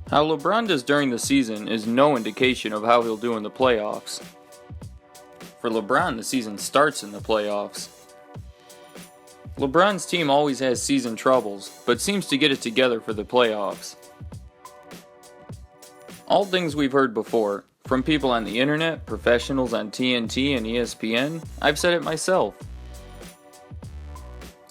How LeBron does during the season is no indication of how he'll do in the playoffs. For LeBron, the season starts in the playoffs. LeBron's team always has season troubles, but seems to get it together for the playoffs. All things we've heard before, from people on the internet, professionals on TNT and ESPN, I've said it myself.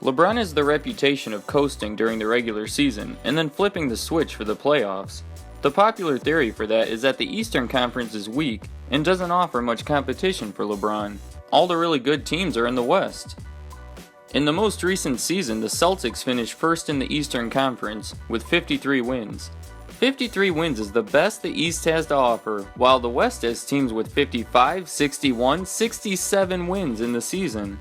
LeBron has the reputation of coasting during the regular season and then flipping the switch for the playoffs. The popular theory for that is that the Eastern Conference is weak and doesn't offer much competition for LeBron. All the really good teams are in the West. In the most recent season, the Celtics finished first in the Eastern Conference with 53 wins. 53 wins is the best the East has to offer, while the West has teams with 55, 61, 67 wins in the season.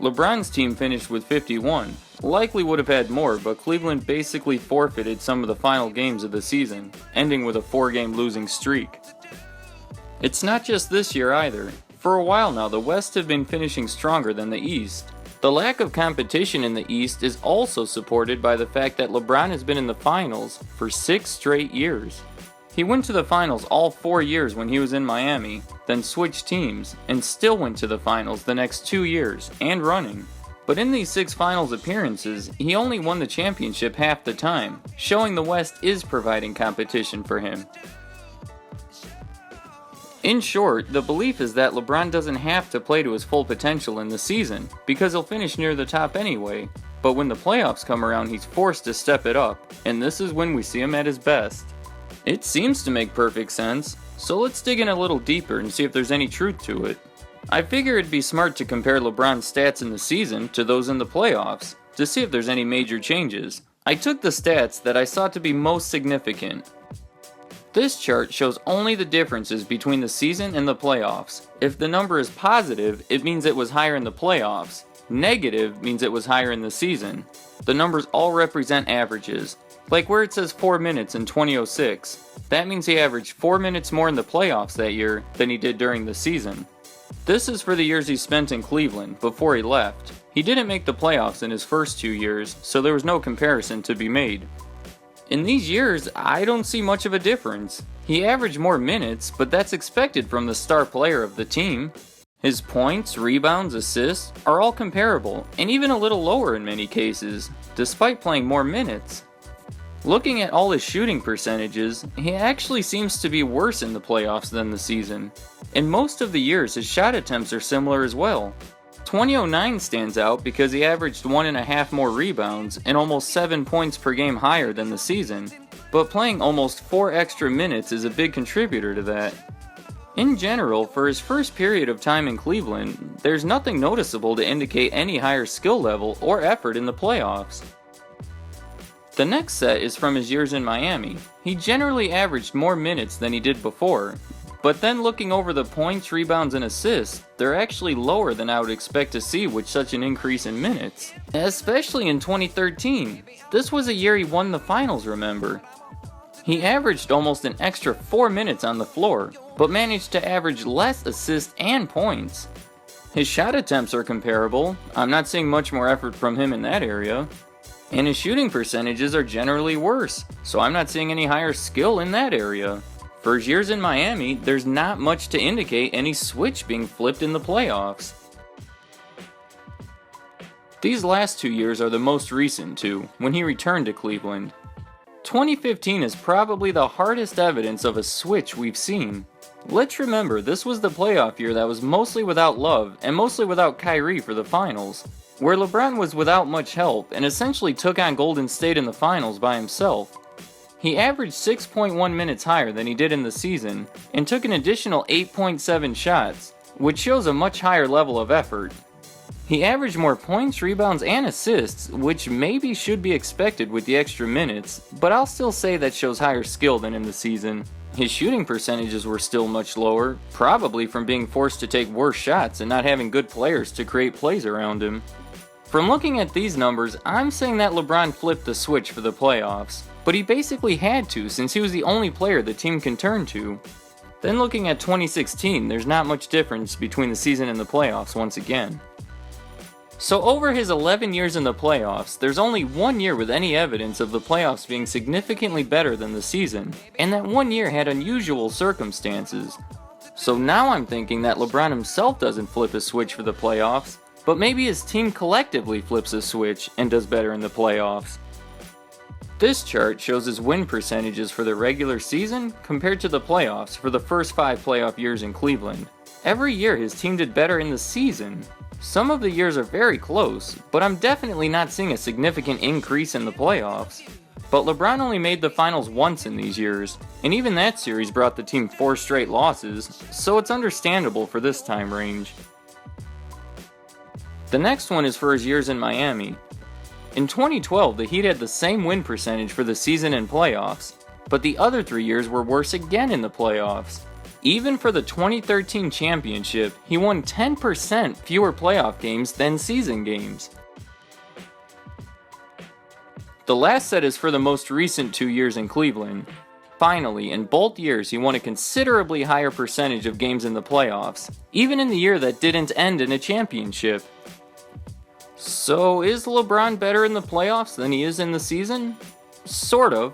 LeBron's team finished with 51. Likely would have had more, but Cleveland basically forfeited some of the final games of the season, ending with a 4-game losing streak. It's not just this year either. For a while now, the West have been finishing stronger than the East. The lack of competition in the East is also supported by the fact that LeBron has been in the finals for 6 straight years. He went to the finals all 4 years when he was in Miami, then switched teams, and still went to the finals the next 2 years, and running. But in these 6 finals appearances, he only won the championship half the time, showing the West is providing competition for him. In short, the belief is that LeBron doesn't have to play to his full potential in the season, because he'll finish near the top anyway, but when the playoffs come around he's forced to step it up, and this is when we see him at his best. It seems to make perfect sense, so let's dig in a little deeper and see if there's any truth to it. I figure it'd be smart to compare LeBron's stats in the season to those in the playoffs, to see if there's any major changes. I took the stats that I saw to be most significant. This chart shows only the differences between the season and the playoffs. If the number is positive, it means it was higher in the playoffs. Negative means it was higher in the season. The numbers all represent averages. Like where it says 4 minutes in 2006, that means he averaged 4 minutes more in the playoffs that year than he did during the season. This is for the years he spent in Cleveland before he left. He didn't make the playoffs in his first 2 years, so there was no comparison to be made. In these years, I don't see much of a difference. He averaged more minutes, but that's expected from the star player of the team. His points, rebounds, assists are all comparable, and even a little lower in many cases, despite playing more minutes. Looking at all his shooting percentages, he actually seems to be worse in the playoffs than the season. In most of the years, his shot attempts are similar as well. 2009 stands out because he averaged 1.5 more rebounds and almost 7 points per game higher than the season, but playing almost 4 extra minutes is a big contributor to that. In general, for his first period of time in Cleveland, there's nothing noticeable to indicate any higher skill level or effort in the playoffs. The next set is from his years in Miami. He generally averaged more minutes than he did before, but then looking over the points, rebounds, and assists, they're actually lower than I would expect to see with such an increase in minutes. Especially in 2013. This was a year he won the finals, remember? He averaged almost an extra 4 minutes on the floor, but managed to average less assists and points. His shot attempts are comparable. I'm not seeing much more effort from him in that area. And his shooting percentages are generally worse, so I'm not seeing any higher skill in that area. For his years in Miami, there's not much to indicate any switch being flipped in the playoffs. These last 2 years are the most recent too, when he returned to Cleveland. 2015 is probably the hardest evidence of a switch we've seen. Let's remember, this was the playoff year that was mostly without Love and mostly without Kyrie for the finals, where LeBron was without much help and essentially took on Golden State in the finals by himself. He averaged 6.1 minutes higher than he did in the season and took an additional 8.7 shots, which shows a much higher level of effort. He averaged more points, rebounds, and assists, which maybe should be expected with the extra minutes, but I'll still say that shows higher skill than in the season. His shooting percentages were still much lower, probably from being forced to take worse shots and not having good players to create plays around him. From looking at these numbers, I'm saying that LeBron flipped the switch for the playoffs, but he basically had to since he was the only player the team can turn to. Then looking at 2016, there's not much difference between the season and the playoffs once again. So over his 11 years in the playoffs, there's only 1 year with any evidence of the playoffs being significantly better than the season, and that 1 year had unusual circumstances. So now I'm thinking that LeBron himself doesn't flip a switch for the playoffs, but maybe his team collectively flips a switch and does better in the playoffs. This chart shows his win percentages for the regular season compared to the playoffs for the first 5 playoff years in Cleveland. Every year his team did better in the season. Some of the years are very close, but I'm definitely not seeing a significant increase in the playoffs. But LeBron only made the finals once in these years, and even that series brought the team 4 straight losses, so it's understandable for this time range. The next one is for his years in Miami. In 2012, the Heat had the same win percentage for the season and playoffs, but the other 3 years were worse again in the playoffs. Even for the 2013 championship, he won 10% fewer playoff games than season games. The last set is for the most recent 2 years in Cleveland. Finally, in both years he won a considerably higher percentage of games in the playoffs, even in the year that didn't end in a championship. So is LeBron better in the playoffs than he is in the season? Sort of.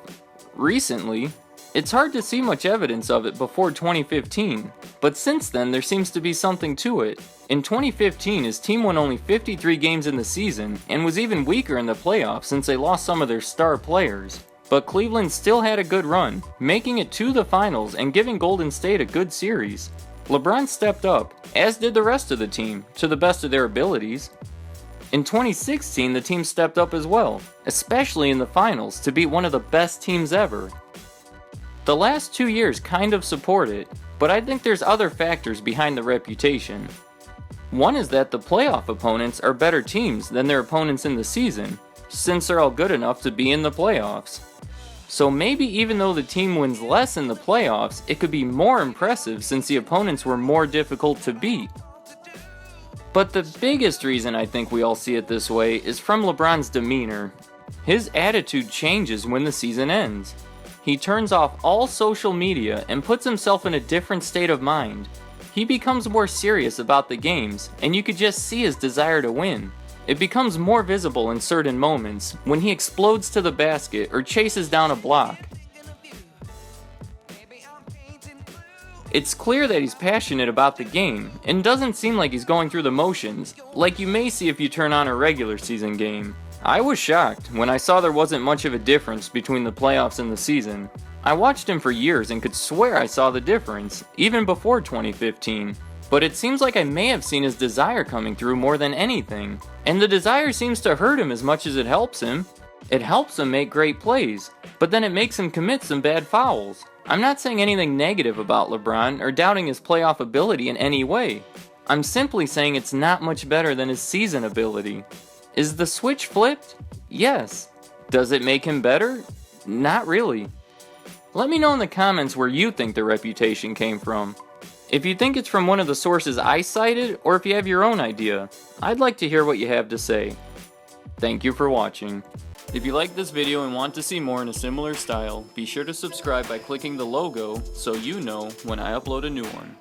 Recently. It's hard to see much evidence of it before 2015, but since then there seems to be something to it. In 2015, his team won only 53 games in the season, and was even weaker in the playoffs since they lost some of their star players. But Cleveland still had a good run, making it to the finals and giving Golden State a good series. LeBron stepped up, as did the rest of the team, to the best of their abilities. In 2016, the team stepped up as well, especially in the finals, to beat one of the best teams ever. The last 2 years kind of support it, but I think there's other factors behind the reputation. One is that the playoff opponents are better teams than their opponents in the season, since they're all good enough to be in the playoffs. So maybe even though the team wins less in the playoffs, it could be more impressive since the opponents were more difficult to beat. But the biggest reason I think we all see it this way is from LeBron's demeanor. His attitude changes when the season ends. He turns off all social media and puts himself in a different state of mind. He becomes more serious about the games, and you could just see his desire to win. It becomes more visible in certain moments, when he explodes to the basket or chases down a block. It's clear that he's passionate about the game, and doesn't seem like he's going through the motions, like you may see if you turn on a regular season game. I was shocked when I saw there wasn't much of a difference between the playoffs and the season. I watched him for years and could swear I saw the difference, even before 2015. But it seems like I may have seen his desire coming through more than anything. And the desire seems to hurt him as much as it helps him. It helps him make great plays, but then it makes him commit some bad fouls. I'm not saying anything negative about LeBron or doubting his playoff ability in any way. I'm simply saying it's not much better than his season ability. Is the switch flipped? Yes. Does it make him better? Not really. Let me know in the comments where you think the reputation came from. If you think it's from one of the sources I cited, or if you have your own idea, I'd like to hear what you have to say. Thank you for watching. If you like this video and want to see more in a similar style, be sure to subscribe by clicking the logo so you know when I upload a new one.